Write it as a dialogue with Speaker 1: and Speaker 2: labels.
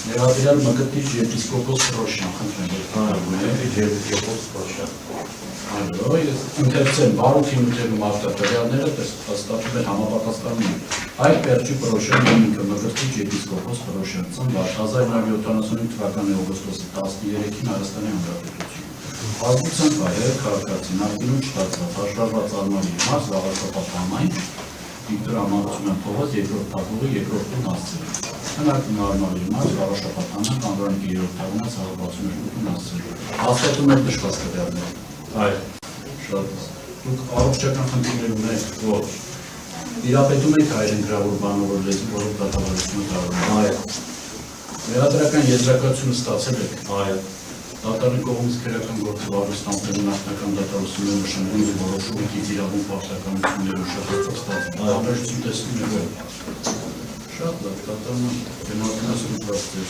Speaker 1: Ներառյալ Մկրտիչ եպիսկոպոս Պրոշյան, խնդրեմ,
Speaker 2: Մկրտիչ եպիսկոպոս Պրոշյան։
Speaker 1: Այո, ես ընթերցեմ բարոյի նյութերում արտադրյալները ստացվում են համապատասխանում են։ Հայր Պերճի Պրոշյան ինքը Մկրտիչ եպիսկոպոս Պրոշյան, ծնված 1975 թվականի օգոստոսի 13-ին Հայաստանի Հանրապետություն։ Ազգությամբ հայեր, քաղաքացի, նախկինում չստացված, հաշվառված արմանի հիմար, զբաղաշապատ համայն, Վիկտոր Ամանցյան փողոց, երկրորդ փակուղի, երկրորդ տուն հասցրել։ Հնակում արմանի հիմար, զբաղաշապատ համայն, կանոնքի երրորդ թաղունած, 162 տուն հասցրել։ Հաստատում եք դժվար տվյալներ։ Այո, շատ։ Դուք առողջական խնդիրներ ունեք, ոչ։ Տիրապետում եք հայերեն գրավոր բանավոր լեզու, որով դատավարությունը տարվում։ Այո։ Մեղադրական եզրակացությունը ստացել եք։ Այո։ Դատարանի կողմից քրեական գործի վարույցի նախնական դատարանությունները նշանակում են որոշում եկից իրավունք պարտականություններ ուշադրելով ստացվում։ Անհրաժեշտություն տեսնում եք։ Շատ լավ, դատարանը գնահատական սուբյեկտներ։